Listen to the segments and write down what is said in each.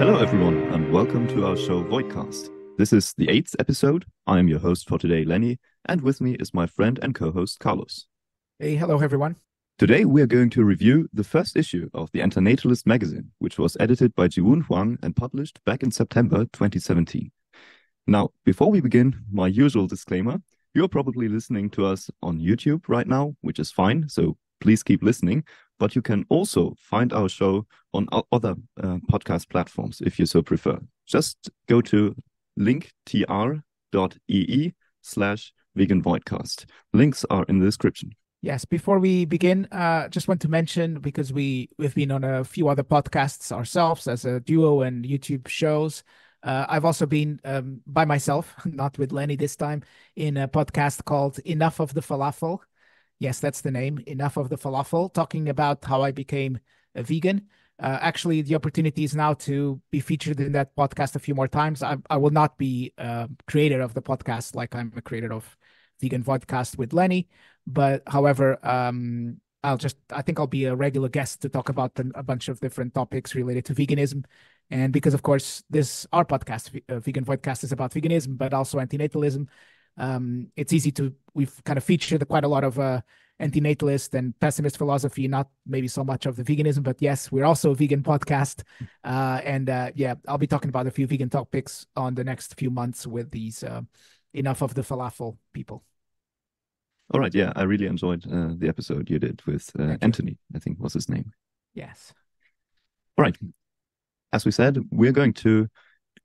Hello, everyone, and welcome to our show Voidcast. This is the 8th episode. I am your host for today, Lenny, and with me is my friend and co-host, Carlos. Hey, hello, everyone. Today, we are going to review the first issue of the Antinatalism Magazine, which was edited by Jiwoon Hwang and published back in September 2017. Now, before we begin, my usual disclaimer, you're probably listening to us on YouTube right now, which is fine, so please keep listening. But you can also find our show on other podcast platforms if you so prefer. Just go to linktr.ee/veganvoidcast. Links are in the description. Yes, before we begin, just want to mention, because we've been on a few other podcasts ourselves as a duo and YouTube shows. I've also been by myself, not with Lenny this time, in a podcast called Enough of the Falafel. Yes, that's the name, Enough of the Falafel, talking about how I became a vegan. Actually, the opportunity is now to be featured in that podcast a few more times. I will not be creator of the podcast like I'm a creator of Vegan Voidcast with Lenny. But however, I think I'll be a regular guest to talk about a bunch of different topics related to veganism. And because, of course, our podcast, Vegan Voidcast, is about veganism, but also antinatalism. It's easy we've kind of featured quite a lot of antinatalist and pessimist philosophy, not maybe so much of the veganism, but yes, we're also a vegan podcast. I'll be talking about a few vegan topics on the next few months with these Enough of the Falafel people. All right, yeah, I really enjoyed the episode you did with Anthony, I think was his name. Yes. All right. As we said, we're going to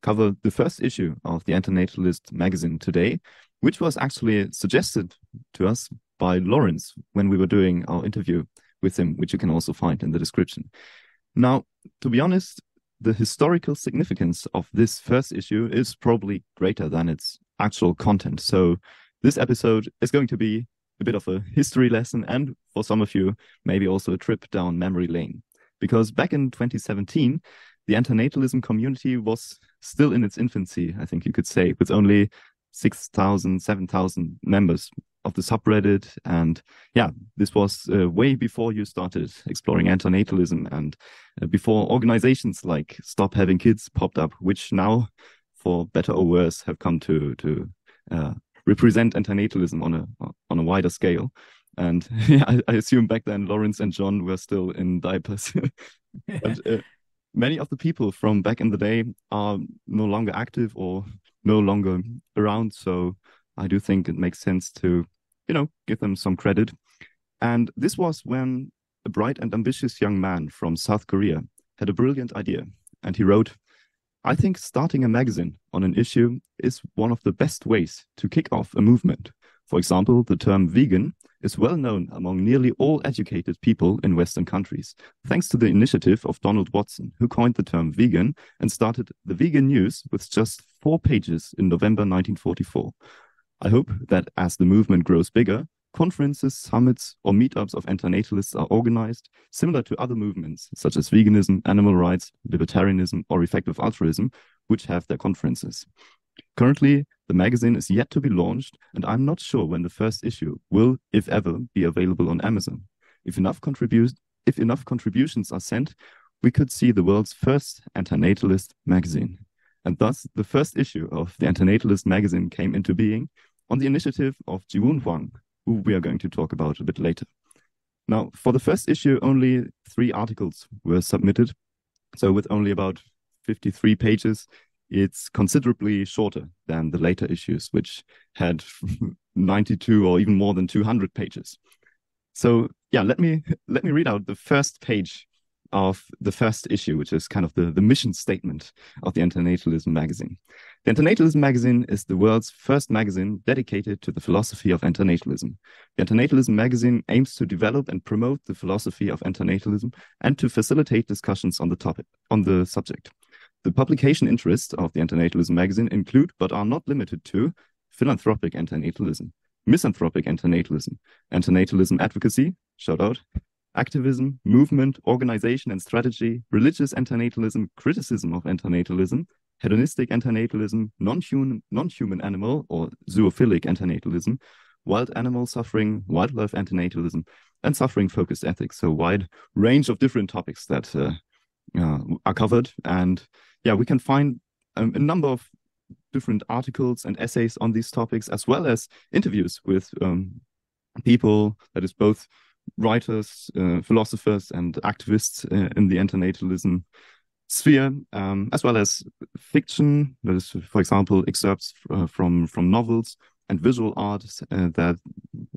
cover the first issue of the Antinatalist Magazine today, which was actually suggested to us by Lawrence when we were doing our interview with him, which you can also find in the description. Now, to be honest, the historical significance of this first issue is probably greater than its actual content. So this episode is going to be a bit of a history lesson, and for some of you, maybe also a trip down memory lane. Because back in 2017, the antinatalism community was still in its infancy, I think you could say, with only 6,000, 7,000 members of the subreddit. And yeah, this was way before you started exploring antinatalism and before organizations like Stop Having Kids popped up, which now, for better or worse, have come to represent antinatalism on a wider scale. And yeah, I assume back then Lawrence and John were still in diapers. But many of the people from back in the day are no longer active or no longer around. So I do think it makes sense to, give them some credit. And this was when a bright and ambitious young man from South Korea had a brilliant idea. And he wrote, "I think starting a magazine on an issue is one of the best ways to kick off a movement. For example, the term vegan is well known among nearly all educated people in Western countries, thanks to the initiative of Donald Watson, who coined the term vegan and started the Vegan News with just 4 pages in November 1944. I hope that as the movement grows bigger, conferences, summits, or meetups of antinatalists are organized, similar to other movements such as veganism, animal rights, libertarianism, or effective altruism, which have their conferences. Currently, the magazine is yet to be launched, and I'm not sure when the first issue will, if ever, be available on Amazon. If enough contributions are sent, we could see the world's first antinatalist magazine. And thus, the first issue of the Antinatalist Magazine came into being on the initiative of Jiwoon Hwang, who we are going to talk about a bit later. Now, for the first issue, only 3 articles were submitted. So with only about 53 pages, it's considerably shorter than the later issues, which had 92 or even more than 200 pages. So yeah, let me read out the first page of the first issue, which is kind of the mission statement of the Antinatalism Magazine. The Antinatalism Magazine is the world's first magazine dedicated to the philosophy of antinatalism. The Antinatalism Magazine aims to develop and promote the philosophy of antinatalism and to facilitate discussions on the subject. The publication interests of the Antinatalism Magazine include, but are not limited to, philanthropic antinatalism, misanthropic antinatalism, antinatalism advocacy, shout out, activism, movement, organization and strategy, religious antinatalism, criticism of antinatalism, hedonistic antinatalism, non-human animal or zoophilic antinatalism, wild animal suffering, wildlife antinatalism, and suffering-focused ethics. So wide range of different topics that are covered. And yeah, we can find a number of different articles and essays on these topics, as well as interviews with people that is both writers, philosophers, and activists in the antinatalism sphere, as well as fiction, that is, for example, excerpts from novels and visual art that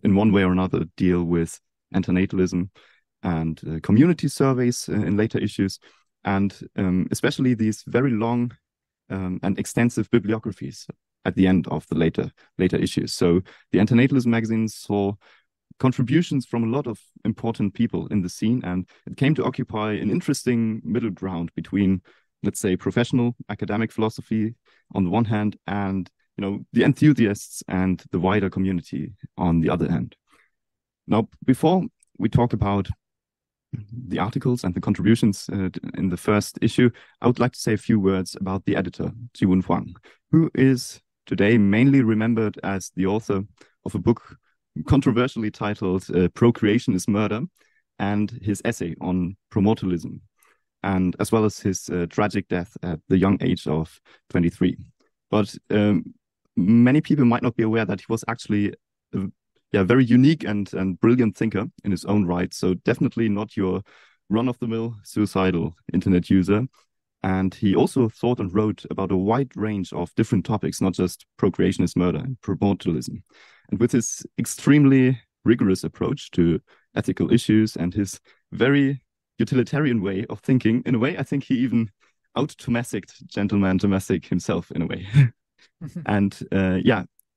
in one way or another deal with antinatalism, and community surveys in later issues, and especially these very long and extensive bibliographies at the end of the later issues. So the Antinatalism Magazine saw contributions from a lot of important people in the scene, and it came to occupy an interesting middle ground between, let's say, professional academic philosophy on the one hand, and the enthusiasts and the wider community on the other hand. Now, before we talk about the articles and the contributions in the first issue, I would like to say a few words about the editor, Jiwoon Hwang, who is today mainly remembered as the author of a book controversially titled Procreation is Murder, and his essay on promotalism, and as well as his tragic death at the young age of 23. But many people might not be aware that he was actually a very unique and brilliant thinker in his own right. So definitely not your run-of-the-mill suicidal internet user. And he also thought and wrote about a wide range of different topics, not just procreation is murder and promotalism. And with his extremely rigorous approach to ethical issues and his very utilitarian way of thinking, in a way, I think he even out-Tomasic gentleman Tomasic himself in a way. And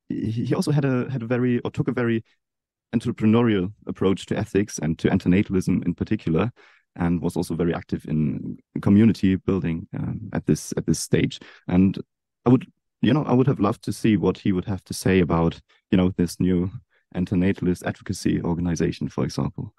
he also took a very entrepreneurial approach to ethics and to antinatalism in particular, and was also very active in community building at this stage. And I would have loved to see what he would have to say about this new antinatalist advocacy organization, for example.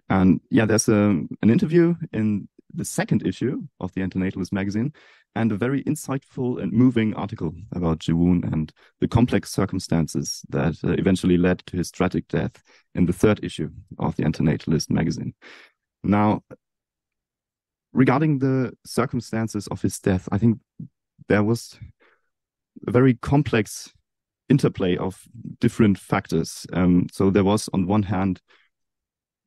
And there's an interview in the second issue of the Antinatalist Magazine, and a very insightful and moving article about Jiwoon and the complex circumstances that eventually led to his tragic death in the third issue of the Antinatalist Magazine. Now, regarding the circumstances of his death, I think there was a very complex interplay of different factors. So there was, on one hand,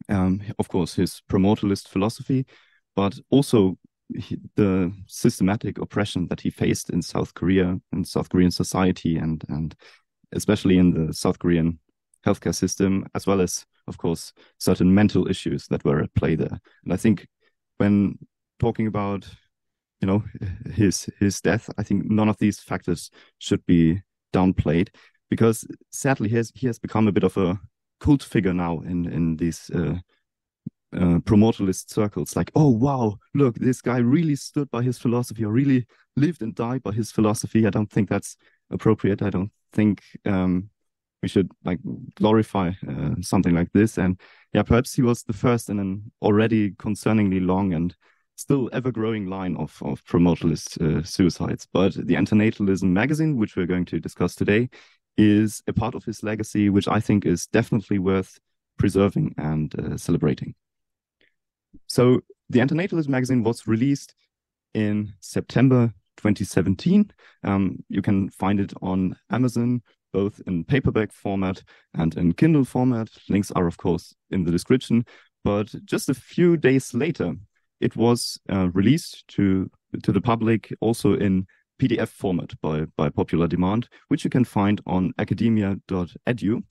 of course, his promotalist philosophy, but also the systematic oppression that he faced in South Korea and South Korean society, and especially in the South Korean healthcare system, as well as, of course, certain mental issues that were at play there. And I think when talking about, his death, I think none of these factors should be downplayed, because sadly he has become a bit of a cult figure now in these promotalist circles. Like, oh wow, look, this guy really stood by his philosophy, or really lived and died by his philosophy. I don't think that's appropriate. I don't think we should glorify something like this. And perhaps he was the first in an already concerningly long and still ever-growing line of promotalist suicides. But the Antinatalism Magazine, which we're going to discuss today, is a part of his legacy, which I think is definitely worth preserving and celebrating. So the Antinatalism Magazine was released in September 2017. You can find it on Amazon, both in paperback format and in Kindle format. Links are, of course, in the description. But just a few days later, it was released to the public also in PDF format by popular demand, which you can find on academia.edu.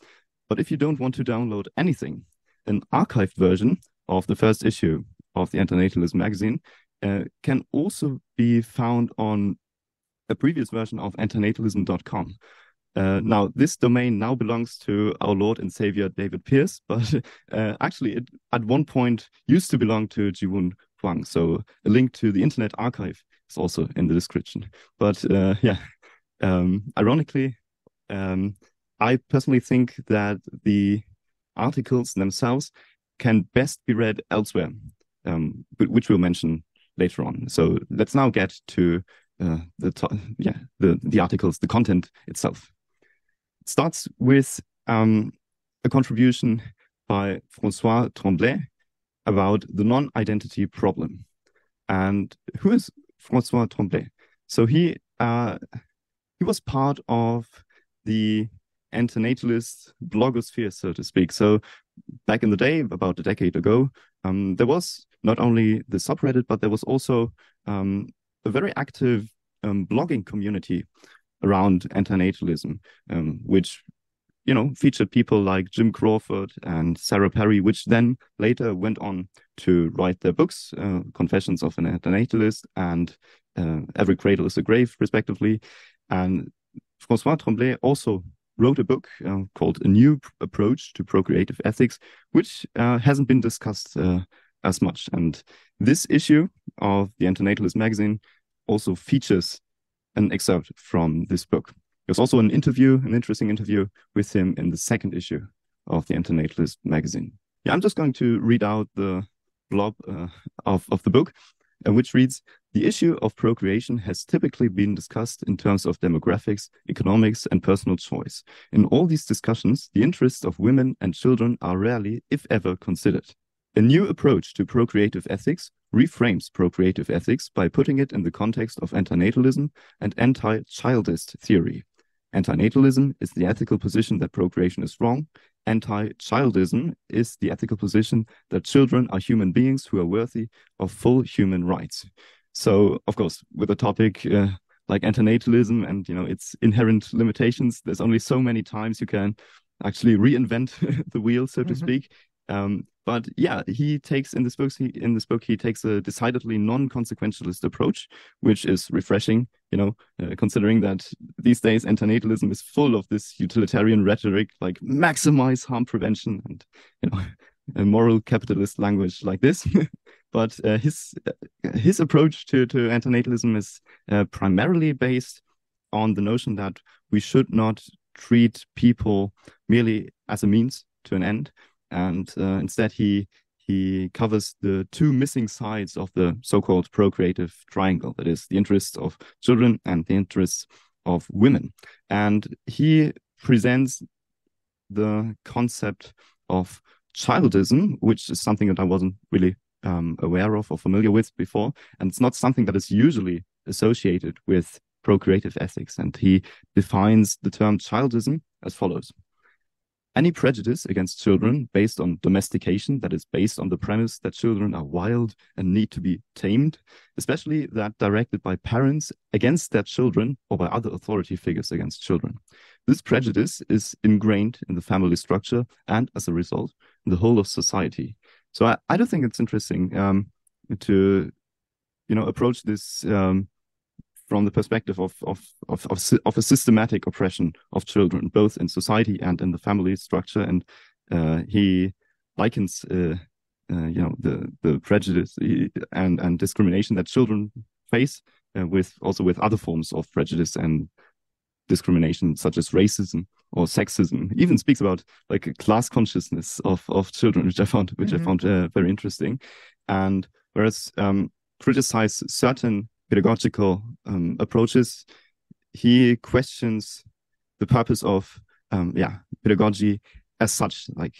But if you don't want to download anything, an archived version of the first issue of the Antinatalism Magazine can also be found on a previous version of antinatalism.com. Now, this domain now belongs to our Lord and Savior David Pierce, but actually it at one point used to belong to Jiwoon Hwang. So a link to the Internet Archive is also in the description. But ironically, I personally think that the articles themselves can best be read elsewhere, which we'll mention later on. So let's now get to the articles, the content itself. It starts with a contribution by François Tremblay about the non-identity problem. And who is François Tremblay. So he was part of the antinatalist blogosphere, so to speak. So back in the day, about a decade ago, there was not only the subreddit, but there was also a very active blogging community around antinatalism, which featured people like Jim Crawford and Sarah Perry, which then later went on to write their books, Confessions of an Antinatalist and Every Cradle is a Grave, respectively. And François Tremblay also wrote a book called A New Approach to Procreative Ethics, which hasn't been discussed as much. And this issue of the Antinatalism Magazine also features an excerpt from this book. There's also an interesting interview with him in the second issue of the Antinatalist Magazine. Yeah, I'm just going to read out the blob of the book, which reads, "The issue of procreation has typically been discussed in terms of demographics, economics, and personal choice. In all these discussions, the interests of women and children are rarely, if ever, considered. A new approach to procreative ethics reframes procreative ethics by putting it in the context of antinatalism and anti-childist theory. Antinatalism is the ethical position that procreation is wrong. Anti-childism is the ethical position that children are human beings who are worthy of full human rights." So, of course, with a topic like antinatalism and its inherent limitations, there's only so many times you can actually reinvent the wheel, so to speak. But yeah, he takes in this book he takes a decidedly non-consequentialist approach, which is refreshing, considering that these days antinatalism is full of this utilitarian rhetoric, like maximize harm prevention and a moral capitalist language like this. But his approach to antinatalism is primarily based on the notion that we should not treat people merely as a means to an end. And instead, he covers the two missing sides of the so-called procreative triangle, that is, the interests of children and the interests of women. And he presents the concept of childism, which is something that I wasn't really aware of or familiar with before. And it's not something that is usually associated with procreative ethics. And he defines the term childism as follows: "Any prejudice against children based on domestication, that is based on the premise that children are wild and need to be tamed, especially that directed by parents against their children or by other authority figures against children. This prejudice is ingrained in the family structure and, as a result, in the whole of society." So I do think it's interesting to approach this from the perspective of a systematic oppression of children, both in society and in the family structure. And he likens, the prejudice and discrimination that children face with other forms of prejudice and discrimination, such as racism or sexism. He even speaks about like a class consciousness of children, which I found very interesting. And whereas criticize certain pedagogical approaches, he questions the purpose of pedagogy as such, like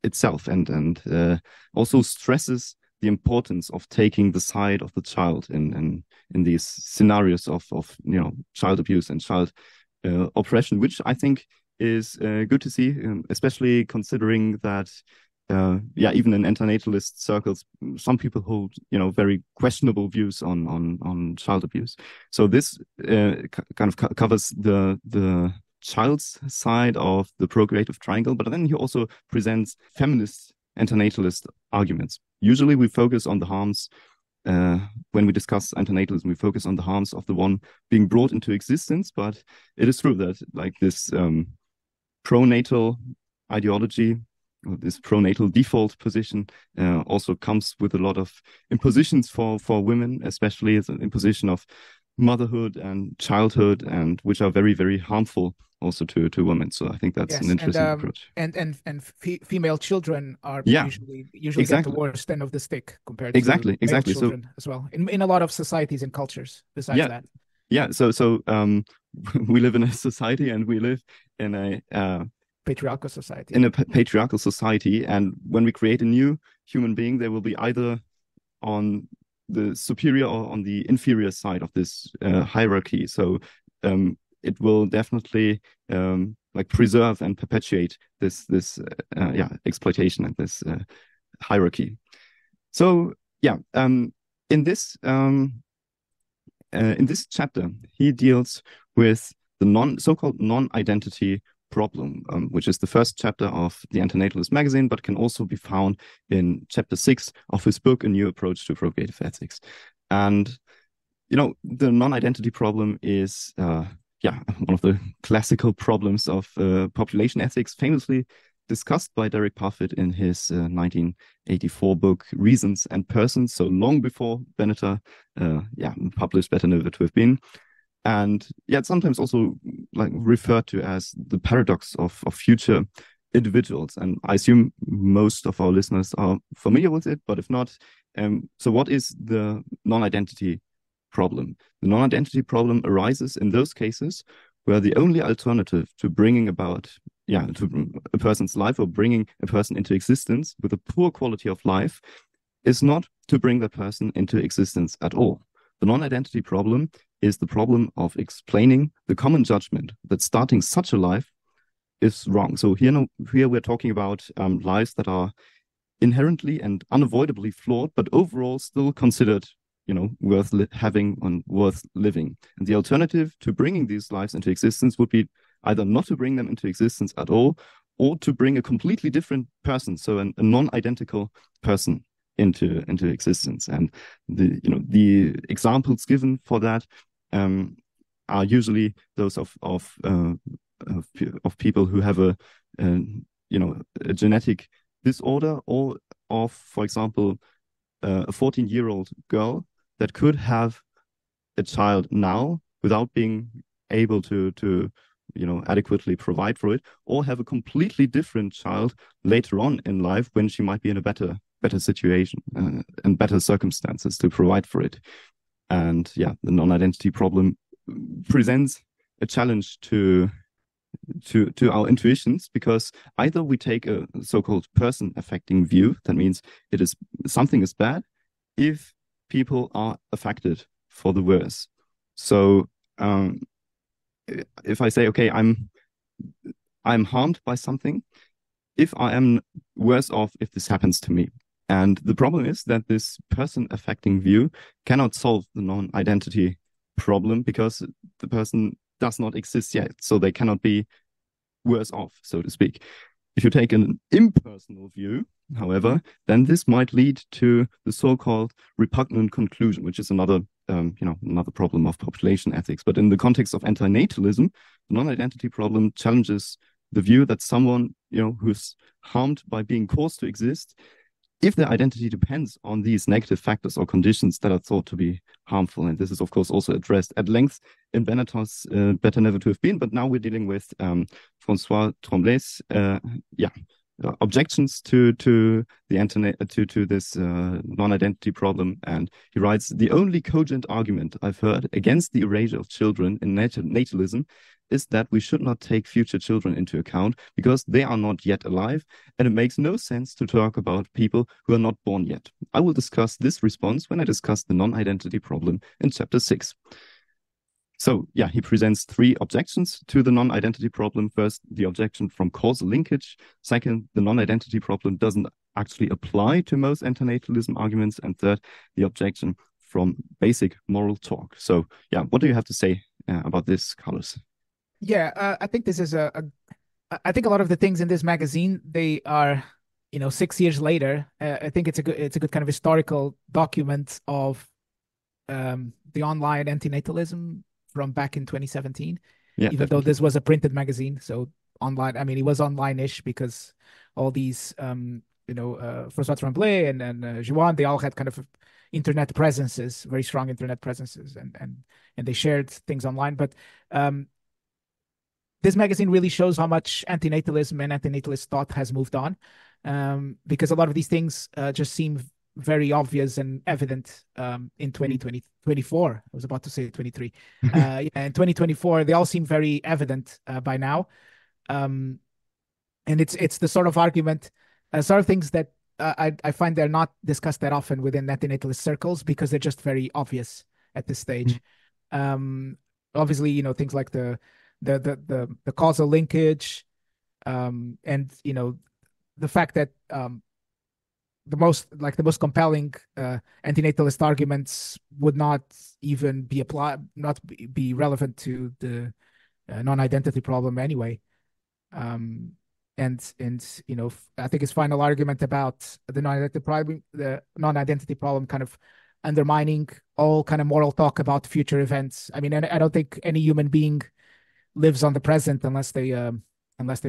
itself, and also stresses the importance of taking the side of the child in these scenarios of child abuse and child oppression, which I think is good to see, especially considering that even in antinatalist circles, some people hold very questionable views on child abuse. So this kind of covers the child's side of the procreative triangle, but then he also presents feminist antinatalist arguments. Usually we focus on the harms, when we discuss antinatalism, we focus on the harms of the one being brought into existence, but it is true that like this pronatal ideology, or this pronatal default position, also comes with a lot of impositions for women, especially as an imposition of motherhood and childhood, and which are very, very harmful also to women. So I think that's an interesting approach. And female children are usually exactly. get the worst end of the stick compared to male children as well in a lot of societies and cultures. Besides that, so we live in a society, and we live in a patriarchal society. And when we create a new human being, they will be either on the superior or on the inferior side of this hierarchy. So it will definitely like preserve and perpetuate this exploitation and this hierarchy. So in this chapter, he deals with the so-called non-identity problem, which is the first chapter of the Antinatalist magazine, but can also be found in chapter 6 of his book, A New Approach to Procreative Ethics. And, the non-identity problem is, one of the classical problems of population ethics, famously discussed by Derek Parfit in his 1984 book, Reasons and Persons, so long before Benatar published Better Never to Have Been. And it's sometimes also like referred to as the paradox of future individuals. And I assume most of our listeners are familiar with it, but if not, so what is the non-identity problem? The non-identity problem arises in those cases where the only alternative to bringing about to a person's life or bringing a person into existence with a poor quality of life is not to bring that person into existence at all. The non-identity problem is the problem of explaining the common judgment that starting such a life is wrong. So here we're talking about lives that are inherently and unavoidably flawed, but overall still considered, worth having and worth living. And the alternative to bringing these lives into existence would be either not to bring them into existence at all, or to bring a completely different person, so a non-identical person into existence. And the examples given for that are usually those of people who have a genetic disorder, or of, for example, a 14-year-old girl that could have a child now without being able to adequately provide for it, or have a completely different child later on in life when she might be in a better situation and better circumstances to provide for it. And the non-identity problem presents a challenge to our intuitions, because either we take a so-called person affecting view, that means something is bad if people are affected for the worse. So if I say, okay, I'm harmed by something, if I am worse off if this happens to me. And the problem is that this person affecting view cannot solve the non-identity problem because the person does not exist yet. So they cannot be worse off, so to speak. If you take an impersonal view, however, then this might lead to the so-called repugnant conclusion, which is another problem of population ethics. But in the context of antinatalism, the non-identity problem challenges the view that someone, who's harmed by being caused to exist, if their identity depends on these negative factors or conditions that are thought to be harmful. And this is, of course, also addressed at length in Benatar's Better Never to Have Been. But now we're dealing with François Tremblay's objections to this non-identity problem. And he writes, "The only cogent argument I've heard against the erasure of children in natalism is that we should not take future children into account because they are not yet alive, and it makes no sense to talk about people who are not born yet. I will discuss this response when I discuss the non-identity problem in chapter 6. So, he presents 3 objections to the non-identity problem. First, the objection from causal linkage. Second, the non-identity problem doesn't actually apply to most antinatalism arguments. And third, the objection from basic moral talk. So, what do you have to say about this, Carlos? I think this is I think a lot of the things in this magazine, they are, 6 years later. I think it's a good kind of historical document of the online antinatalism from back in 2017. Even though this was a printed magazine, so online. I mean, it was online-ish because all these, François Tremblay and Jiwoon, they all had kind of internet presences, very strong internet presences, and they shared things online. But this magazine really shows how much antinatalism and antinatalist thought has moved on, because a lot of these things just seem very obvious and evident in 2024. I was about to say 23. In 2024, they all seem very evident by now. And it's the sort of argument, sort of things that I find they're not discussed that often within antinatalist circles because they're just very obvious at this stage. Obviously, things like the causal linkage, and the fact that the most compelling antinatalist arguments would not even be applied, not be relevant to the non-identity problem anyway. And I think his final argument about the non-identity problem kind of undermining all kind of moral talk about future events. I mean, I don't think any human being lives on the present unless they've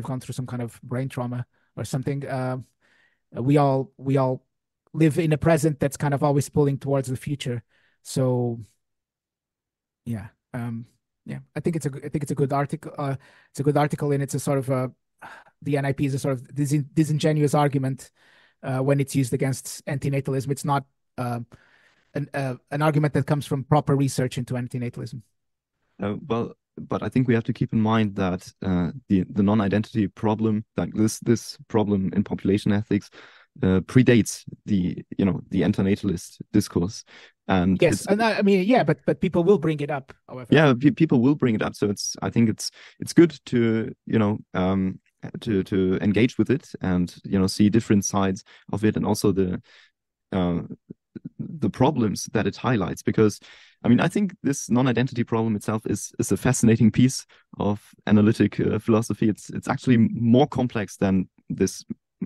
gone through some kind of brain trauma or something. We all live in a present that's kind of always pulling towards the future. So yeah, I think it's a good article. It's a good article, and it's a sort of the NIP is a sort of disingenuous argument when it's used against antinatalism. It's not an argument that comes from proper research into antinatalism. Well, but I think we have to keep in mind that the non-identity problem, like this problem in population ethics, predates the antinatalist discourse. And yes, and I mean, yeah, but people will bring it up. However, yeah, people will bring it up. So I think it's good to to engage with it and see different sides of it, and also the problems that it highlights, because I mean, I think this non-identity problem itself is a fascinating piece of analytic philosophy. It's actually more complex than this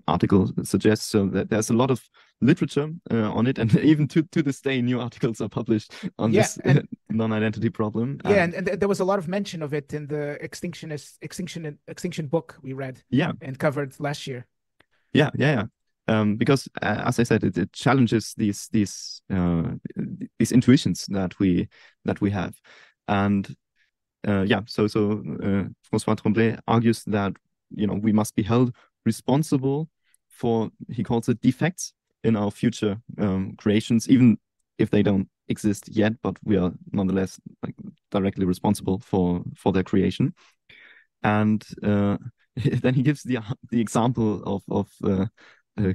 article suggests. So that there's a lot of literature on it, and even to this day, new articles are published on this non-identity problem. And there was a lot of mention of it in the extinction book we read. And covered last year. Because as I said, it challenges these intuitions that we have, and so François Tremblay argues that we must be held responsible for, he calls it, defects in our future creations, even if they don't exist yet, but we are nonetheless directly responsible for their creation. And then he gives the example of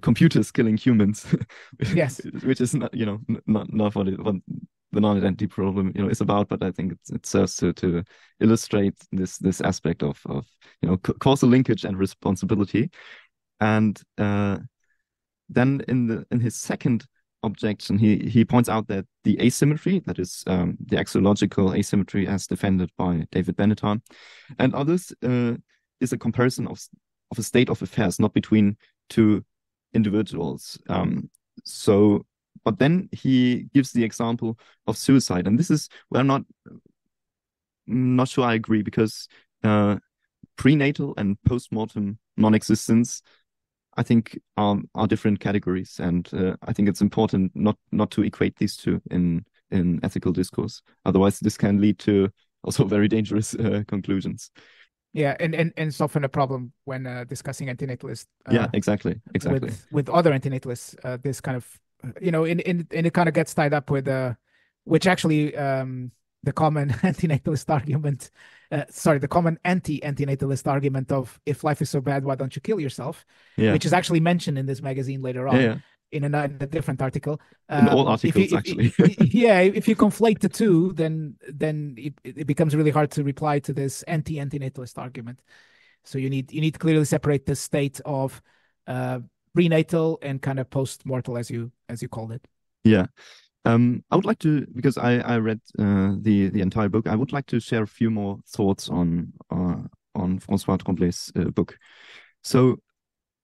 computers killing humans. Yes, which is not what the non-identity problem is about, but I think it serves to illustrate this aspect of causal linkage and responsibility. And then in his second objection, he points out that the asymmetry, that is the axiological asymmetry as defended by David Benatar and others, is a comparison of a state of affairs, not between two individuals. But then he gives the example of suicide, and this is where I'm not sure I agree, because prenatal and postmortem non-existence, I think, are different categories, and I think it's important not to equate these two in ethical discourse. Otherwise, this can lead to also very dangerous conclusions. Yeah, and it's often a problem when discussing antinatalists. Exactly. With other antinatalists, this kind of and it kind of gets tied up with which actually the common antinatalist argument, the common anti-antinatalist argument of, if life is so bad, why don't you kill yourself? Which is actually mentioned in this magazine later on. In a different article. In all articles, actually. If you conflate the two, then it becomes really hard to reply to this anti-antinatalist argument. So you need to clearly separate the state of prenatal and kind of post-mortal, as you called it. Yeah. I would like to, because I read the entire book, I would like to share a few more thoughts on François Tremblay's book. So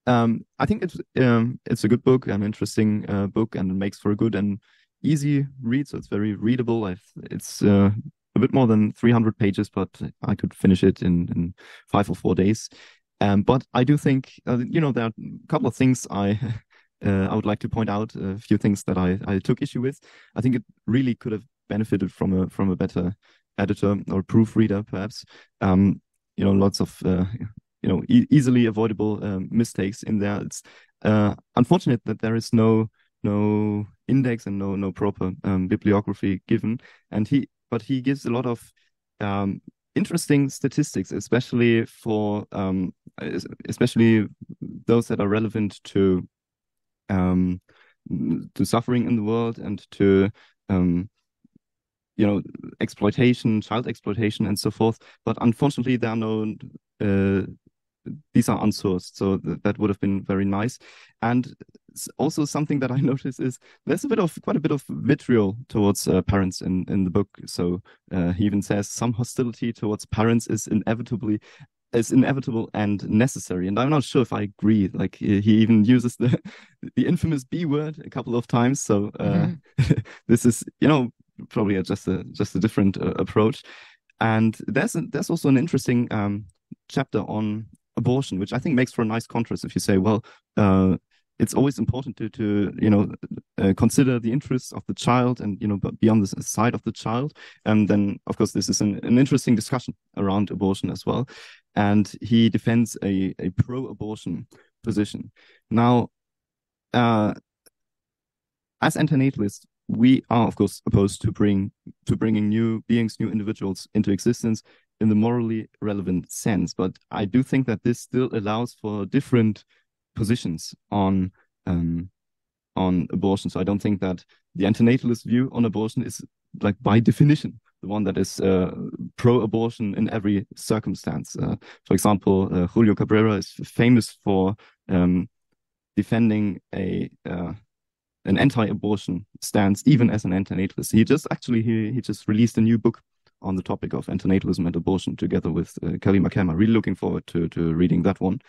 I think it's a good book, an interesting book, and it makes for a good and easy read. So it's very readable. It's a bit more than 300 pages, but I could finish it in 5 or 4 days. But I do think there are a couple of things I would like to point out. A few things that I took issue with. I think it really could have benefited from a better editor or proofreader, perhaps. Lots of easily avoidable mistakes in there. It's unfortunate that there is no index and no proper bibliography given. But he gives a lot of interesting statistics, especially for especially those that are relevant to to suffering in the world and to exploitation, child exploitation, and so forth. But unfortunately, there are no these are unsourced, so that would have been very nice. And also something that I noticed is there's quite a bit of vitriol towards parents in the book. So he even says some hostility towards parents is inevitable and necessary. And I'm not sure if I agree. Like he even uses the infamous B word a couple of times. So this is probably just a different approach. And there's also an interesting chapter on abortion, which I think makes for a nice contrast. If you say, well, it's always important to consider the interests of the child and be on the side of the child. And then, of course, this is an interesting discussion around abortion as well. And he defends a pro-abortion position. Now, as antinatalists, we are, of course, opposed to bringing new beings, new individuals into existence in the morally relevant sense. But I do think that this still allows for different positions on abortion. So I don't think that the antinatalist view on abortion is, like, by definition, the one that is pro-abortion in every circumstance. For example, Julio Cabrera is famous for defending an anti-abortion stance, even as an antinatalist. He just released a new book on the topic of antinatalism and abortion together with Kelly McKenna. Really looking forward to reading that one.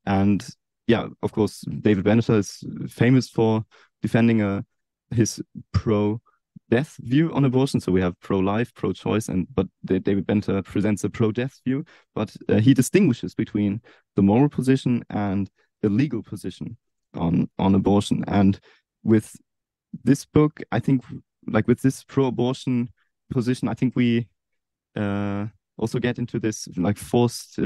And yeah, of course, David Benatar is famous for defending his pro-death view on abortion. So we have pro-life, pro-choice, but David Benatar presents a pro-death view. But he distinguishes between the moral position and the legal position on abortion. And with this book, I think, like with this pro-abortion position, I think we also get into this like forced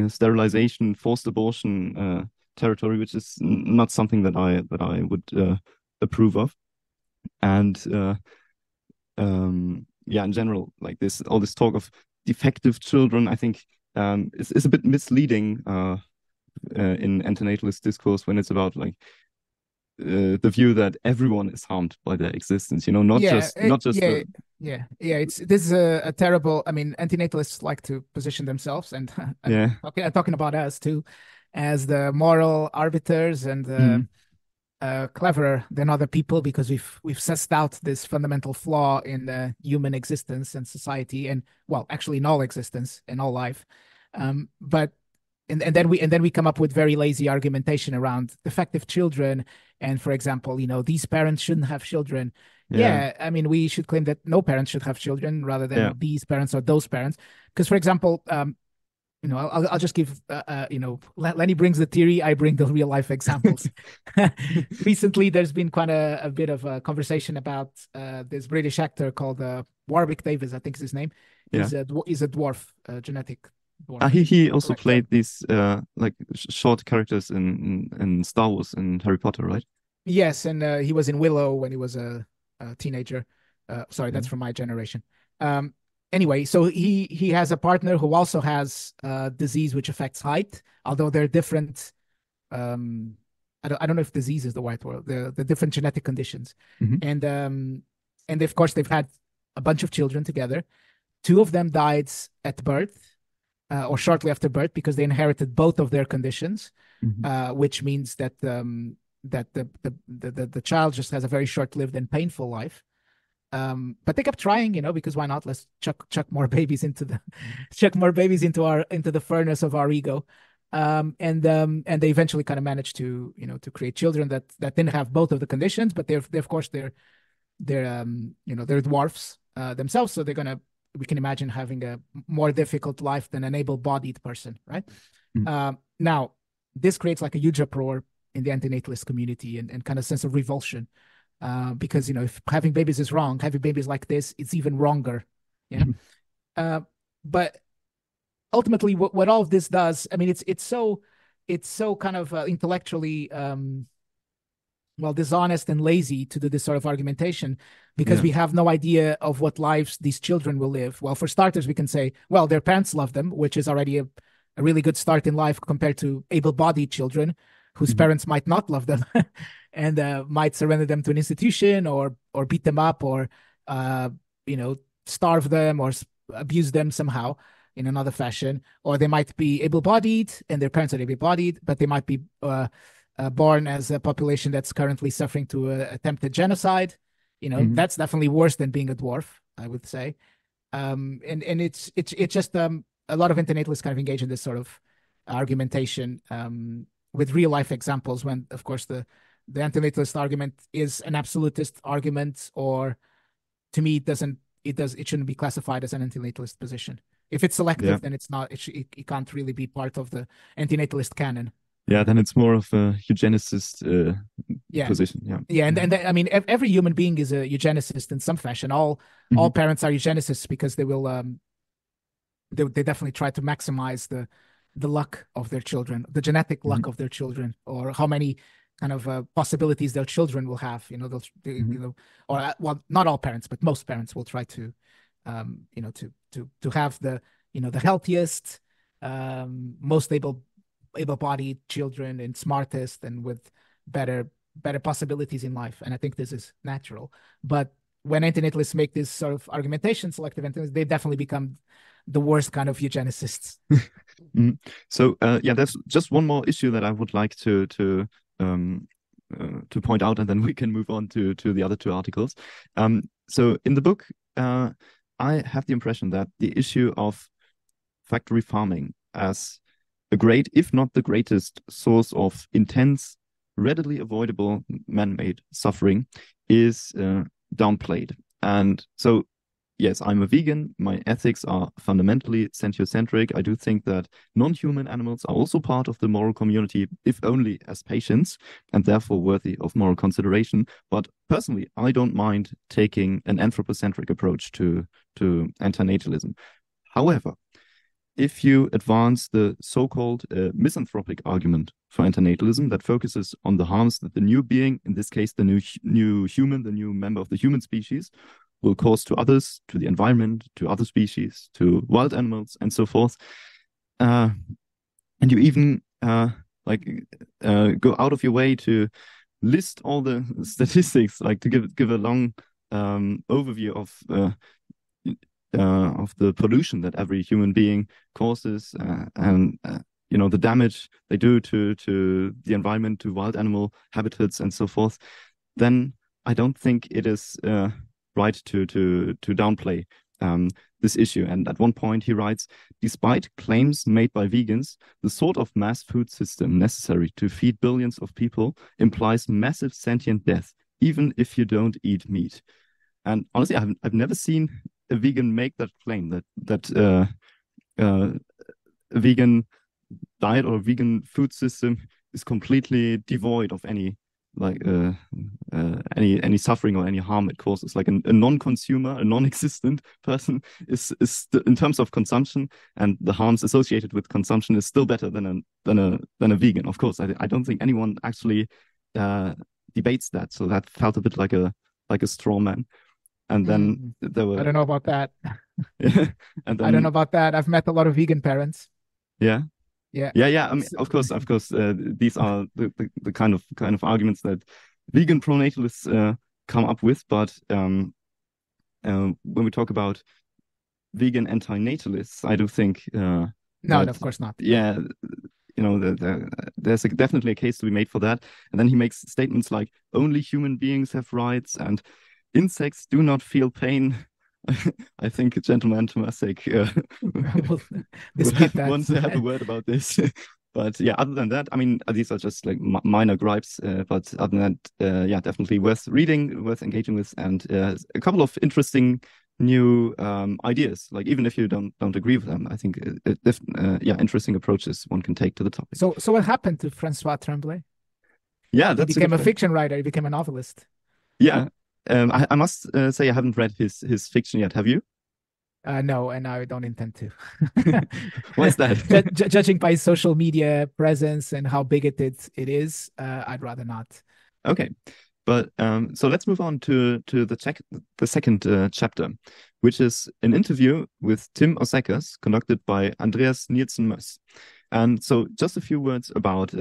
sterilization, forced abortion territory, which is not something that I would approve of. And in general, like all this talk of defective children, I think is a bit misleading in antinatalist discourse when it's about like the view that everyone is harmed by their existence, this is a terrible. I mean, antinatalists like to position themselves, and I'm talking about us too, as the moral arbiters and cleverer than other people, because we've sussed out this fundamental flaw in human existence and society, and well, actually in all existence, in all life, but. And then we come up with very lazy argumentation around defective children, and for example, these parents shouldn't have children. Yeah, I mean, we should claim that no parents should have children rather than these parents or those parents. Because, for example, I'll just give Lenny brings the theory, I bring the real life examples. Recently, there's been quite a bit of a conversation about this British actor called Warwick Davis, I think is his name. He's a dwarf, genetic. He also played these like short characters in Star Wars and Harry Potter, right? Yes, and he was in Willow when he was a teenager. Sorry, that's from my generation. Anyway, so he has a partner who also has a disease which affects height, although they're different. I don't know if disease is the right word. The different genetic conditions, and of course they've had a bunch of children together. 2 of them died at birth. Or shortly after birth, because they inherited both of their conditions, which means that the child just has a very short-lived and painful life. But they kept trying, because why not? Let's chuck more babies into the the furnace of our ego, and they eventually kind of managed to create children that didn't have both of the conditions, but they're dwarfs themselves, so we can imagine having a more difficult life than an able-bodied person, right? Now, this creates like a huge uproar in the antinatalist community and kind of sense of revulsion, because if having babies is wrong, having babies like this, it's even wronger. But ultimately, what all of this does, I mean, it's so kind of intellectually dishonest and lazy to do this sort of argumentation, because we have no idea of what lives these children will live. Well, for starters, we can say, well, their parents love them, which is already a really good start in life compared to able-bodied children. whose parents might not love them and might surrender them to an institution or beat them up or starve them or abuse them somehow in another fashion, or they might be able-bodied and their parents are able-bodied, but they might be born as a population that's currently suffering to attempted genocide. That's definitely worse than being a dwarf, I would say. And it's just a lot of internationalists kind of engage in this sort of argumentation with real life examples, when of course the antinatalist argument is an absolutist argument, or to me it shouldn't be classified as an antinatalist position. If it's selective, then it's not. It can't really be part of the antinatalist canon. Yeah, then it's more of a eugenicist position. Yeah, and I mean, every human being is a eugenicist in some fashion. All parents are eugenicists because they will they definitely try to maximize the luck of their children, the genetic luck of their children, or how many kind of possibilities their children will have. Or well, not all parents, but most parents will try to to have the the healthiest, most able-bodied children and smartest and with better possibilities in life. And I think this is natural. But when antinatalists make this sort of argumentation, selective antinatalists, they definitely become the worst kind of eugenicists. So there's just one more issue that I would like to point out, and then we can move on to the other two articles. So in the book, I have the impression that the issue of factory farming as a great, if not the greatest, source of intense, readily avoidable man-made suffering is downplayed. And so, yes, I'm a vegan. My ethics are fundamentally sentiocentric. I do think that non-human animals are also part of the moral community, if only as patients, and therefore worthy of moral consideration. But personally, I don't mind taking an anthropocentric approach to antinatalism. However, if you advance the so-called misanthropic argument for antinatalism that focuses on the harms that the new being, in this case, the new human, the new member of the human species, will cause to others, to the environment, to other species, to wild animals, and so forth, and you even go out of your way to list all the statistics, like to give a long overview of the pollution that every human being causes, and the damage they do to the environment, to wild animal habitats, and so forth, then I don't think it is right to downplay this issue. And at one point he writes, despite claims made by vegans, the sort of mass food system necessary to feed billions of people implies massive sentient death, even if you don't eat meat. And honestly, I've never seen a vegan make that claim, that a vegan diet or vegan food system is completely devoid of any any suffering or any harm it causes. Like a non-consumer, a non-existent person is in terms of consumption and the harms associated with consumption is still better than a vegan. Of course, I don't think anyone actually debates that. So that felt a bit like a straw man. And then there were. I don't know about that. And then, I don't know about that. I've met a lot of vegan parents. Yeah. Yeah. I mean, of course. These are the kind of arguments that vegan pronatalists come up with. But when we talk about vegan antinatalists, I do think no, of course not. Yeah, there's definitely a case to be made for that. And then he makes statements like only human beings have rights and insects do not feel pain. I think Gentleman Tomasek wants to have a word about this. But yeah, other than that, I mean, these are just like minor gripes. But other than that, definitely worth reading, worth engaging with, and a couple of interesting new ideas. Like even if you don't agree with them, I think interesting approaches one can take to the topic. So what happened to François Tremblay? Yeah, he became a fiction writer. He became a novelist. Yeah. I must say I haven't read his fiction yet. Have you? No, and I don't intend to. What's that? Judging by social media presence and how bigoted it is, I'd rather not. Okay, but so let's move on to the second chapter, which is an interview with Tim Oseckas conducted by Andreas Nilssen Möss. And so just a few words about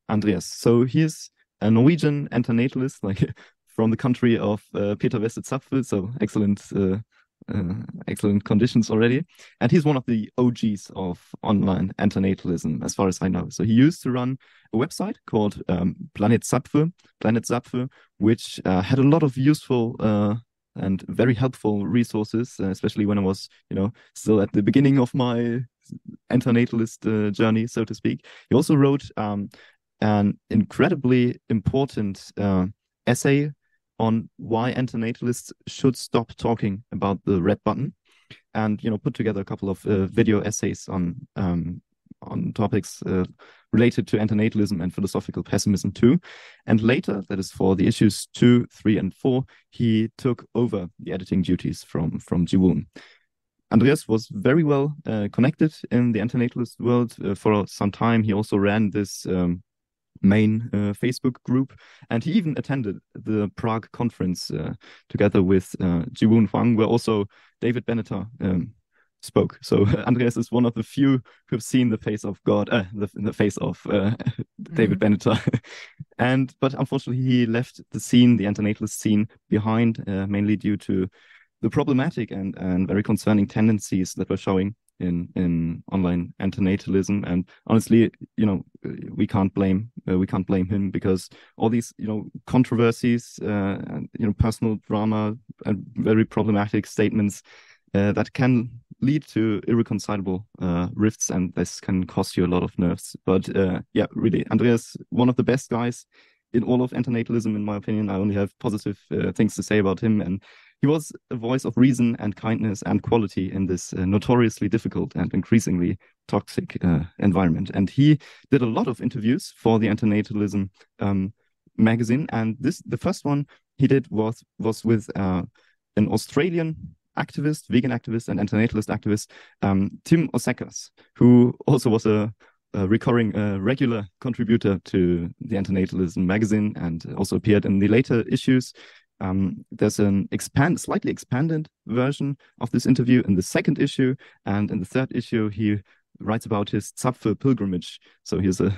Andreas. So he's a Norwegian antinatalist, like from the country of Peter Vested Zapfe, so excellent conditions already. And he's one of the OGs of online antinatalism, as far as I know. So he used to run a website called Planet Zapfe, which had a lot of useful and very helpful resources, especially when I was, still at the beginning of my antinatalist journey, so to speak. He also wrote an incredibly important essay on why antinatalists should stop talking about the red button, and put together a couple of video essays on topics related to antinatalism and philosophical pessimism too. And later, that is for the issues 2, 3, and 4, he took over the editing duties from Jiwoon. Andreas was very well connected in the antinatalist world for some time. He also ran this main Facebook group, and he even attended the Prague conference together with Jiwoon Hwang, where also David Benatar spoke. So Andreas is one of the few who have seen the face of God, the face of David Benatar. But unfortunately, he left the antinatalist scene behind, mainly due to the problematic and very concerning tendencies that were showing in online antinatalism. And honestly, we can't blame him, because all these controversies, and personal drama and very problematic statements that can lead to irreconcilable rifts, and this can cost you a lot of nerves. But really, Andreas, one of the best guys in all of antinatalism, in my opinion. I only have positive things to say about him, and he was a voice of reason and kindness and quality in this notoriously difficult and increasingly toxic environment. And he did a lot of interviews for the Antinatalism magazine. And the first one he did was with an Australian activist, vegan activist, and antinatalist activist, Tim Oseckas, who also was a recurring regular contributor to the Antinatalism magazine and also appeared in the later issues. There's an slightly expanded version of this interview in the second issue, and in the third issue he writes about his Zapfe pilgrimage. So he's a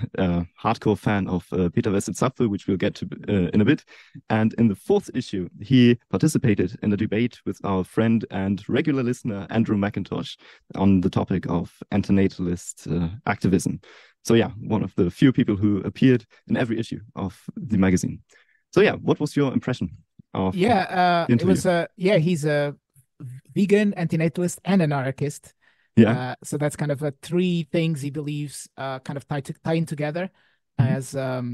hardcore fan of Peter Vested Zapfe, which we'll get to in a bit. And in the fourth issue, he participated in a debate with our friend and regular listener Andrew McIntosh on the topic of antinatalist activism. So one of the few people who appeared in every issue of the magazine. So what was your impression? It was he's a vegan, antinatalist, and an anarchist. So that's kind of three things he believes kind of tying together as a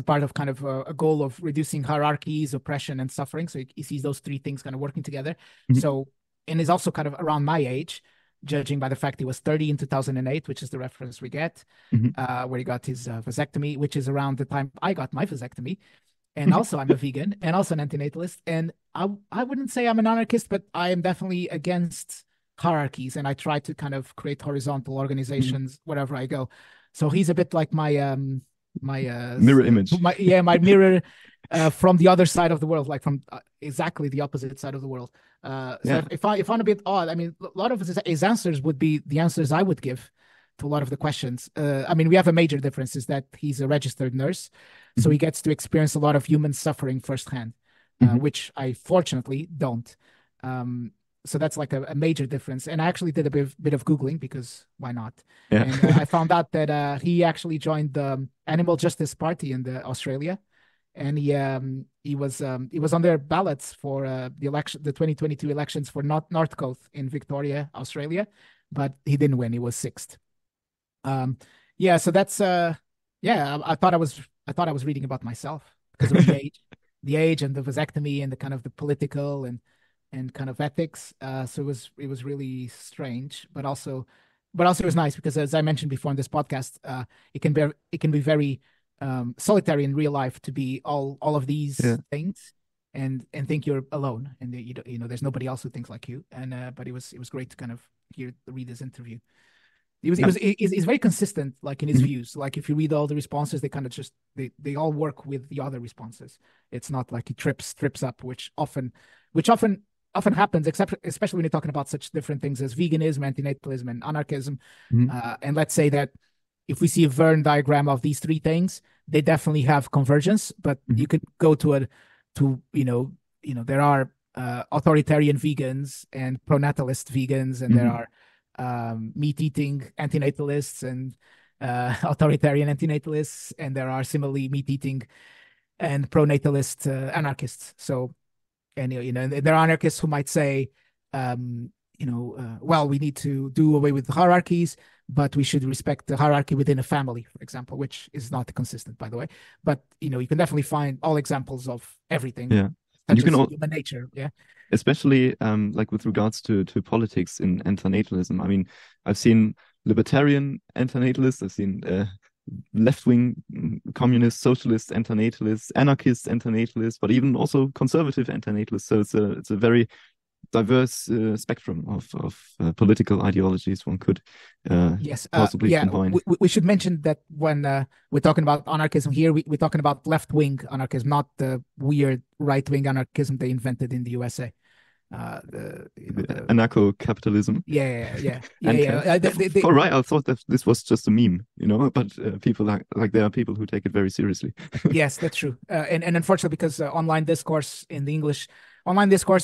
part of kind of a goal of reducing hierarchies, oppression, and suffering. So he sees those three things kind of working together. So, and is also kind of around my age, judging by the fact he was 30 in 2008, which is the reference we get, where he got his vasectomy, which is around the time I got my vasectomy. And also I'm a vegan and also an antinatalist. And I wouldn't say I'm an anarchist, but I am definitely against hierarchies. And I try to kind of create horizontal organizations wherever I go. So he's a bit like my mirror image. My mirror from the other side of the world, like from exactly the opposite side of the world. So if I'm a bit odd, I mean, a lot of his answers would be the answers I would give to a lot of the questions. I mean, we have a major difference is that he's a registered nurse. So he gets to experience a lot of human suffering firsthand, which I fortunately don't. So that's like a major difference. And I actually did a bit of Googling because why not? And I found out that he actually joined the Animal Justice Party in Australia. And he was on their ballots for the 2022 elections for Northcote in Victoria, Australia, but he didn't win. He was 6th. So that's I thought I was reading about myself because of the age and the vasectomy and the kind of the political and kind of ethics. So it was really strange, but also it was nice because, as I mentioned before in this podcast, it can be very solitary in real life to be all of these things and think you're alone and there's nobody else who thinks like you. And but it was great to kind of read this interview. He's very consistent, like in his views. Like if you read all the responses, they kind of just they all work with the other responses. It's not like he trips up, which often happens, especially when you're talking about such different things as veganism, antinatalism, and anarchism. And let's say that if we see a Venn diagram of these three things, they definitely have convergence. But you could go to there are authoritarian vegans and pronatalist vegans, and there are meat-eating antinatalists and authoritarian antinatalists, and there are similarly meat-eating and pronatalist anarchists. So, and there are anarchists who might say, well, we need to do away with the hierarchies, but we should respect the hierarchy within a family, for example, which is not consistent, by the way. But you can definitely find all examples of everything. Yeah, and you can human nature. Yeah, especially like with regards to politics in antinatalism. I mean, I've seen libertarian antinatalists. I've seen left-wing communist, socialist antinatalists, anarchist antinatalists, but even also conservative antinatalists. So it's a very diverse spectrum of political ideologies one could possibly combine. We should mention that when we're talking about anarchism here, we're talking about left-wing anarchism, not the weird right-wing anarchism they invented in the USA. Anarcho-capitalism. Yeah. For right, I thought that this was just a meme, but people there are people who take it very seriously. Yes, that's true. And unfortunately, because online discourse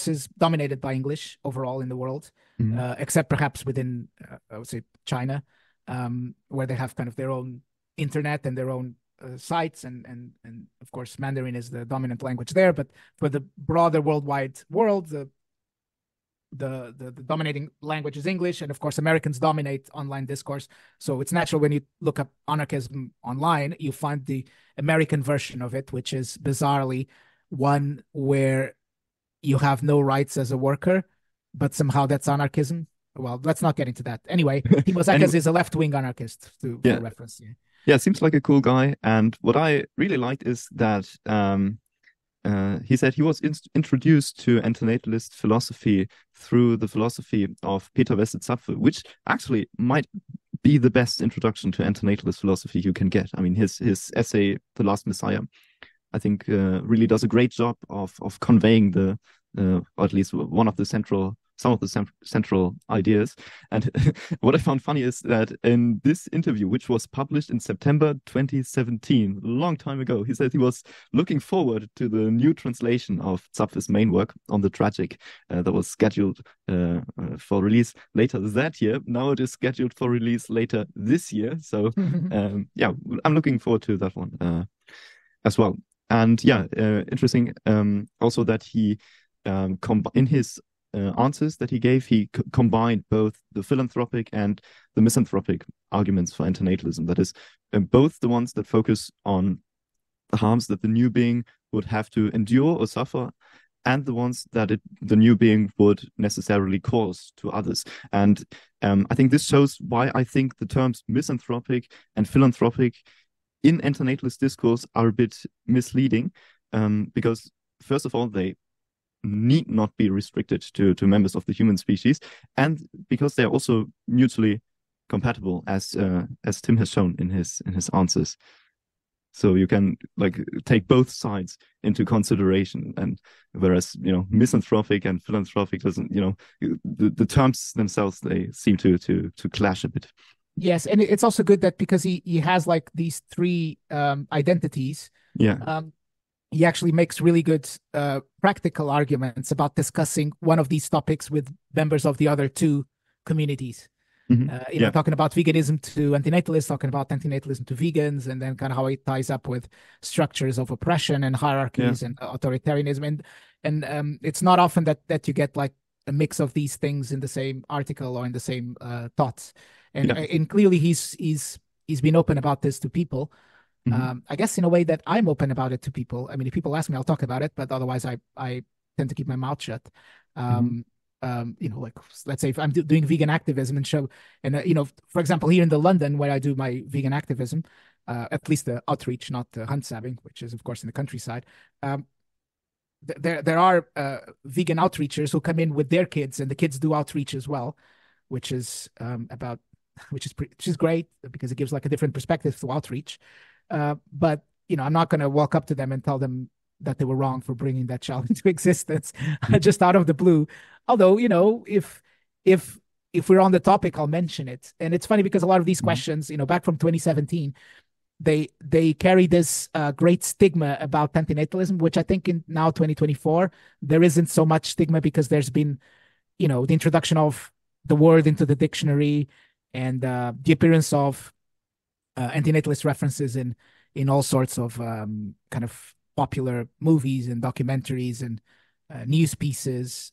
is dominated by English overall in the world, except perhaps within, I would say, China, where they have kind of their own internet and their own sites, and of course Mandarin is the dominant language there. But for the broader worldwide world, the dominating language is English, and of course Americans dominate online discourse. So it's natural when you look up anarchism online, you find the American version of it, which is bizarrely one where you have no rights as a worker, but somehow that's anarchism. Well, let's not get into that. Anyway, Oseckas is a left-wing anarchist, for reference. Yeah, seems like a cool guy. And what I really liked is that he said he was introduced to antinatalist philosophy through the philosophy of Peter Wesse-Zapfe, which actually might be the best introduction to antinatalist philosophy you can get. I mean, his essay, The Last Messiah, I think really does a great job of conveying or at least some of the central ideas. And what I found funny is that in this interview, which was published in September 2017, a long time ago, he said he was looking forward to the new translation of Zapfe's main work On the Tragic that was scheduled for release later that year. Now it is scheduled for release later this year. So I'm looking forward to that one as well. And interesting also that he in his answers that he gave, he combined both the philanthropic and the misanthropic arguments for antinatalism. That is, both the ones that focus on the harms that the new being would have to endure or suffer, and the ones that the new being would necessarily cause to others. And I think this shows why I think the terms misanthropic and philanthropic in antinatalist discourse are a bit misleading, because first of all, they need not be restricted to members of the human species, and because they're also mutually compatible, as Tim has shown in his answers. So you can take both sides into consideration, and whereas misanthropic and philanthropic doesn't, the terms themselves, they seem to clash a bit. Yes, and it's also good that because he has these three identities. Yeah. He actually makes really good practical arguments about discussing one of these topics with members of the other two communities. Talking about veganism to antinatalists, talking about antinatalism to vegans, and then kind of how it ties up with structures of oppression and hierarchies and authoritarianism. And it's not often that you get a mix of these things in the same article or in the same thoughts. And clearly he's been open about this to people. I guess in a way that I'm open about it to people. I mean, if people ask me, I'll talk about it, but otherwise I tend to keep my mouth shut. Let's say if I'm doing vegan activism for example, here in London, where I do my vegan activism, at least the outreach, not the hunt sabbing, which is of course in the countryside. There are vegan outreachers who come in with their kids, and the kids do outreach as well, which is great because it gives a different perspective to outreach. But I'm not going to walk up to them and tell them that they were wrong for bringing that child into existence just out of the blue. Although, if if we're on the topic, I'll mention it. And it's funny because a lot of these questions, back from 2017, they carry this great stigma about antinatalism, which I think in now 2024 there isn't so much stigma because there's been, the introduction of the word into the dictionary and the appearance of antinatalist references in all sorts of kind of popular movies and documentaries and news pieces.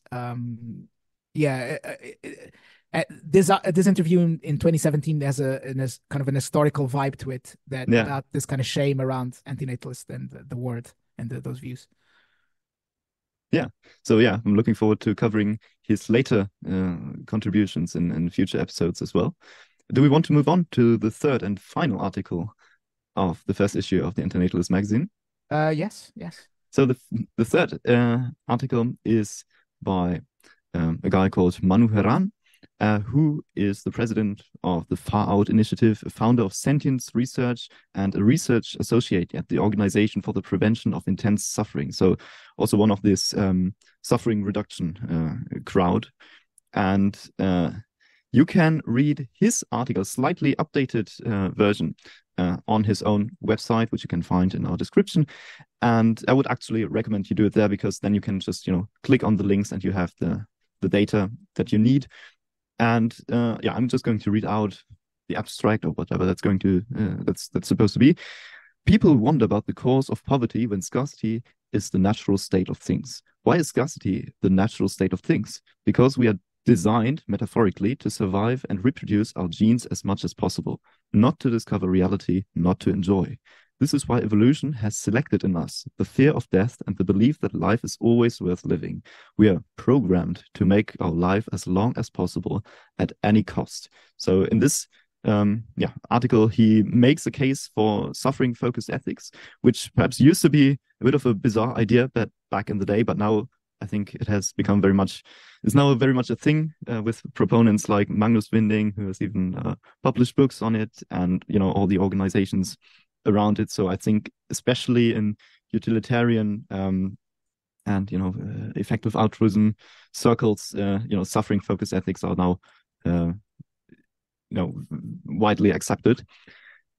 This interview in 2017 has a kind of an historical vibe to it about this kind of shame around antinatalist and the word and those views. Yeah. So I'm looking forward to covering his later contributions in future episodes as well. Do we want to move on to the third and final article of the first issue of the Antinatalism Magazine? Yes. So the third article is by a guy called Manu Herrán, who is the president of the Far Out Initiative, a founder of Sentience Research, and a research associate at the Organization for the Prevention of Intense Suffering. So also one of this suffering reduction crowd. And you can read his article, slightly updated version, on his own website, which you can find in our description. And I would actually recommend you do it there, because then you can just, click on the links and you have the data that you need. And I'm just going to read out the abstract or whatever that's going to that's supposed to be. People wonder about the cause of poverty when scarcity is the natural state of things. Why is scarcity the natural state of things? Because we are designed, metaphorically, to survive and reproduce our genes as much as possible, not to discover reality, not to enjoy. This is why evolution has selected in us the fear of death and the belief that life is always worth living. We are programmed to make our life as long as possible at any cost. So in this article, he makes a case for suffering-focused ethics, which perhaps used to be a bit of a bizarre idea back in the day, but now I think it has become very much a thing with proponents like Magnus Winding, who has even published books on it, and all the organizations around it. So I think especially in utilitarian and effective altruism circles, suffering focused ethics are now widely accepted.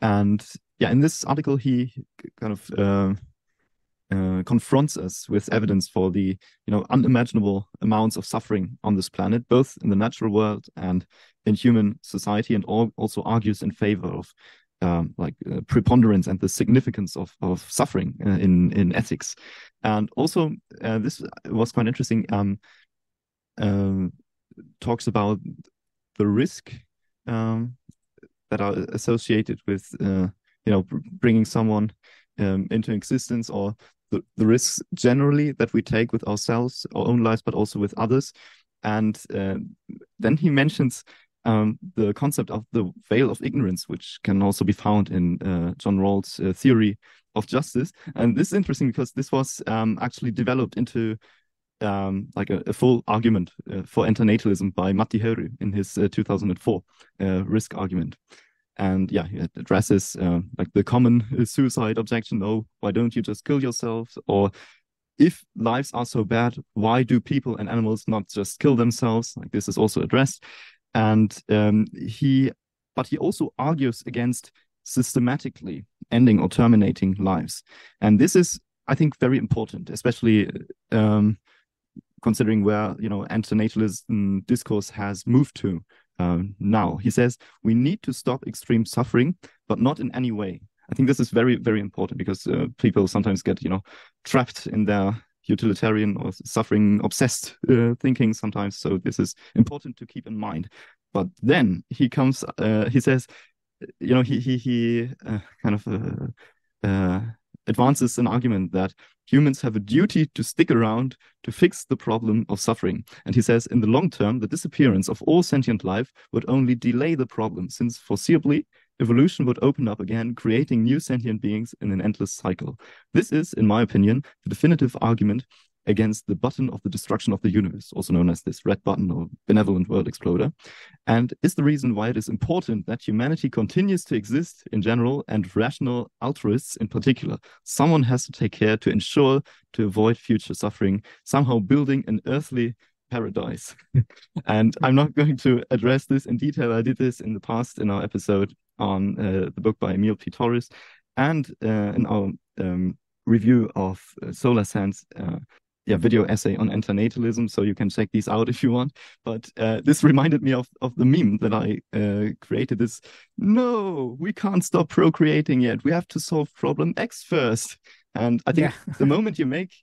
And in this article he kind of confronts us with evidence for the unimaginable amounts of suffering on this planet, both in the natural world and in human society, and also argues in favor of preponderance and the significance of suffering in ethics. And also this was quite interesting, talks about the risk that are associated with bringing someone into existence, or the risks generally that we take with ourselves, our own lives, but also with others. And then he mentions the concept of the veil of ignorance, which can also be found in John Rawls' theory of justice. And this is interesting because this was actually developed into a full argument for antinatalism by Matti Höry in his 2004 risk argument. And it addresses the common suicide objection. Oh, why don't you just kill yourself? Or if lives are so bad, why do people and animals not just kill themselves? This is also addressed. And he also argues against systematically ending or terminating lives. And this is, I think, very important, especially considering where antinatalist discourse has moved to now. He says we need to stop extreme suffering, but not in any way. I think this is very, very important, because people sometimes get trapped in their utilitarian or suffering obsessed thinking sometimes. So this is important to keep in mind. But then he says, he kind of advances an argument that humans have a duty to stick around to fix the problem of suffering. And he says, in the long term, the disappearance of all sentient life would only delay the problem, since foreseeably evolution would open up again, creating new sentient beings in an endless cycle. This is, in my opinion, the definitive argument against the button of the destruction of the universe, also known as this red button or benevolent world exploder, and is the reason why it is important that humanity continues to exist in general, and rational altruists in particular. Someone has to take care to ensure to avoid future suffering, somehow building an earthly paradise. And I'm not going to address this in detail. I did this in the past in our episode on the book by Emile P. Torres, and in our review of Solar Sands video essay on antinatalism, so you can check these out if you want. But this reminded me of the meme that I created. This, no, we can't stop procreating yet. We have to solve problem X first. And I think the moment you make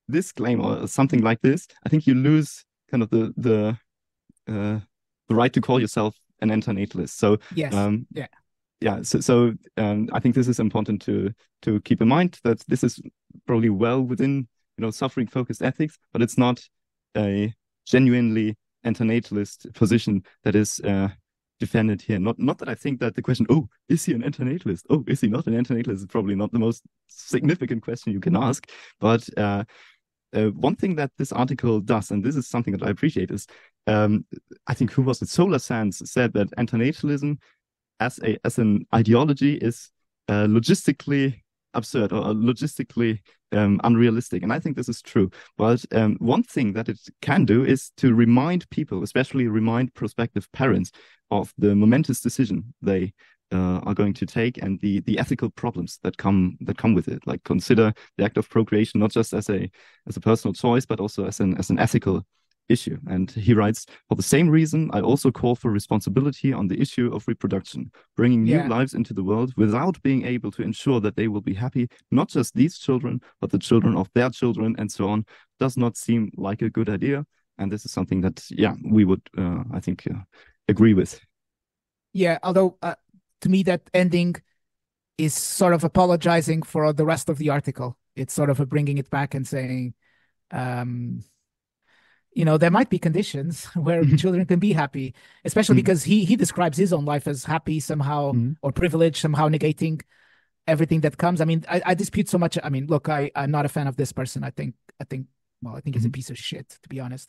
this claim or something like this, I think you lose kind of the right to call yourself an antinatalist. So So I think this is important to keep in mind, that this is probably well within suffering focused ethics, but it's not a genuinely antinatalist position that is defended here. Not that I think that the question, oh, is he an antinatalist? Oh, is he not an antinatalist? Is probably not the most significant question you can ask. But one thing that this article does, and this is something that I appreciate, is I think, who was it? Solar Sands said that antinatalism as an ideology is logistically absurd or logistically unrealistic. And I think this is true. But one thing that it can do is to remind people, especially remind prospective parents, of the momentous decision they are going to take, and the ethical problems that come with it. Like, consider the act of procreation not just as a personal choice, but also as an ethical issue. And he writes, for the same reason, I also call for responsibility on the issue of reproduction, bringing new lives into the world without being able to ensure that they will be happy, not just these children, but the children of their children, and so on, does not seem like a good idea. And this is something that, we would, I think, agree with. Yeah, although to me that ending is sort of apologizing for the rest of the article. It's sort of bringing it back and saying, there might be conditions where children can be happy, especially because he describes his own life as happy somehow, or privileged, somehow negating everything that comes. I mean, I dispute so much. I mean, look, I'm not a fan of this person. I think he's a piece of shit, to be honest,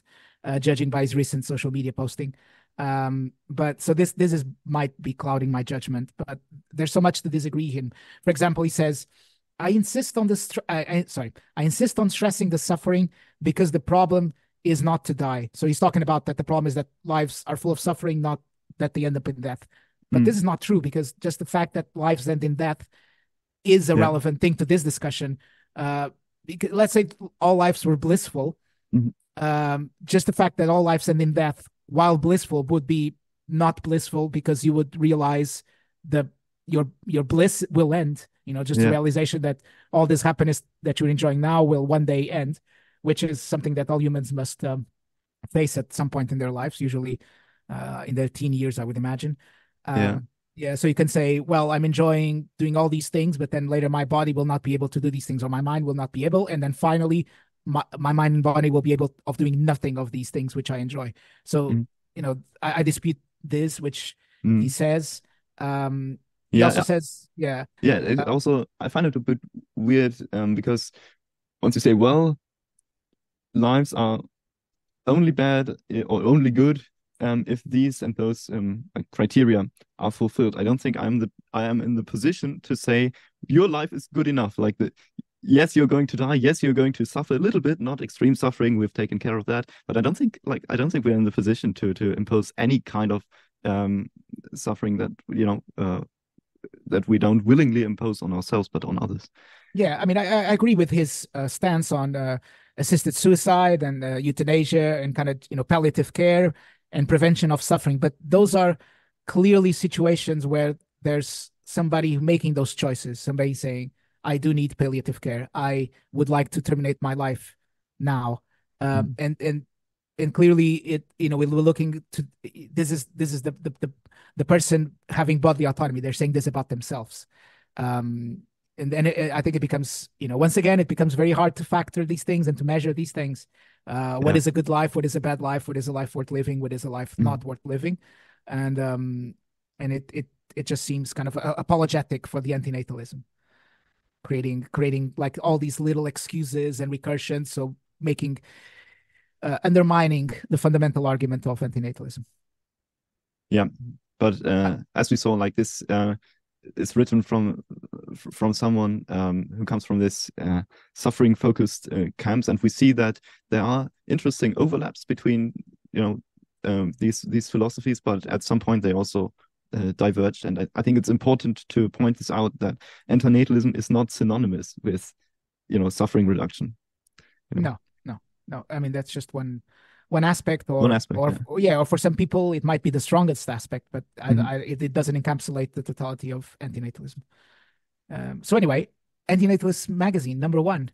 judging by his recent social media posting. But so this might be clouding my judgment, but there's so much to disagree him. For example, he says, I insist on stressing the suffering because the problem is not to die. So he's talking about that the problem is that lives are full of suffering, not that they end up in death. But this is not true, because just the fact that lives end in death is a relevant thing to this discussion. Because let's say all lives were blissful. Just the fact that all lives end in death, while blissful, would be not blissful, because you would realize that your bliss will end. The realization that all this happiness that you're enjoying now will one day end, which is something that all humans must face at some point in their lives, usually in their teen years, I would imagine. So you can say, well, I'm enjoying doing all these things, but then later my body will not be able to do these things, or my mind will not be able. And then finally, my mind and body will be able of doing nothing of these things which I enjoy. So, I dispute this, which he says. He also says, also, I find it a bit weird because once you say, well, lives are only bad or only good if these and those criteria are fulfilled. I don't think I am in the position to say your life is good enough. Like, yes, you're going to die. Yes, you're going to suffer a little bit, not extreme suffering. We've taken care of that. But I don't think we're in the position to impose any kind of suffering that that we don't willingly impose on ourselves, but on others. Yeah, I mean, I agree with his stance on assisted suicide and euthanasia and kind of palliative care and prevention of suffering. But those are clearly situations where there's somebody making those choices. Somebody saying, I do need palliative care. I would like to terminate my life now. And clearly we're looking to, this is the person having bodily autonomy. They're saying this about themselves. And then I think it becomes, once again, it becomes very hard to factor these things and to measure these things. What is a good life? What is a bad life? What is a life worth living? What is a life not worth living? And it just seems kind of apologetic for the antinatalism, creating like all these little excuses and recursions, so making undermining the fundamental argument of antinatalism. Yeah, but as we saw, like this is written from from someone who comes from this suffering-focused camps, and we see that there are interesting overlaps between these philosophies, but at some point they also diverged. And I think it's important to point this out, that antinatalism is not synonymous with suffering reduction. No. I mean, that's just one aspect, or one aspect, or for some people it might be the strongest aspect, but it doesn't encapsulate the totality of antinatalism. So anyway, Antinatalism Magazine, number 1.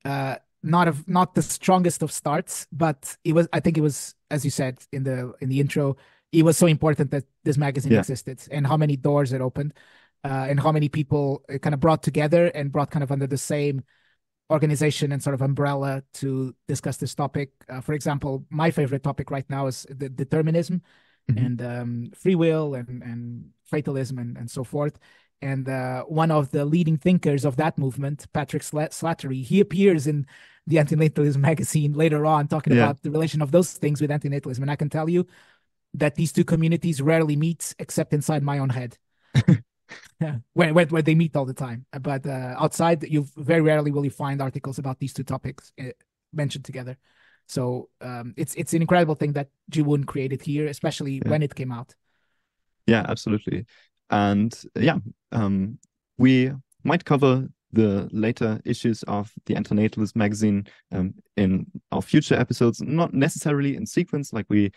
Not the strongest of starts, but I think it was, as you said in the intro, it was so important that this magazine existed, and how many doors it opened, and how many people it kind of brought together and brought kind of under the same organization and sort of umbrella to discuss this topic. For example, my favorite topic right now is the determinism and free will and fatalism and so forth. And one of the leading thinkers of that movement, Patrick Slattery, he appears in the Antinatalism magazine later on, talking about the relation of those things with antinatalism. And I can tell you that these two communities rarely meet except inside my own head. where they meet all the time, but outside, you very rarely will you find articles about these two topics mentioned together. So it's an incredible thing that Jiwoon created here, especially when it came out. Yeah, absolutely. And we might cover the later issues of the Antinatalism magazine in our future episodes, not necessarily in sequence, like we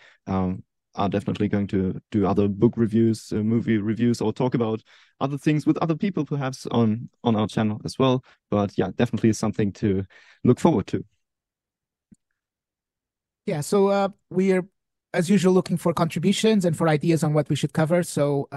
are definitely going to do other book reviews, movie reviews, or talk about other things with other people perhaps on our channel as well. But yeah, definitely something to look forward to. Yeah, so we are, as usual, looking for contributions and for ideas on what we should cover. So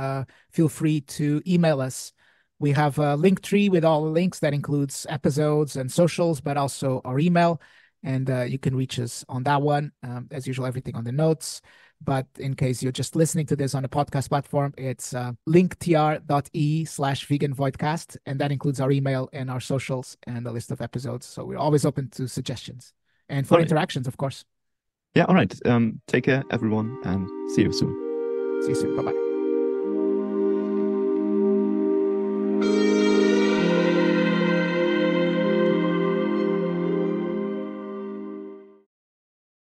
feel free to email us. We have a link tree with all the links that includes episodes and socials, but also our email. And you can reach us on that one. As usual, everything on the notes. But in case you're just listening to this on a podcast platform, it's linktr.ee/vegan Voidcast. And that includes our email and our socials and a list of episodes. So we're always open to suggestions and for interactions, of course. Yeah, all right. Take care, everyone, and see you soon. See you soon. Bye-bye.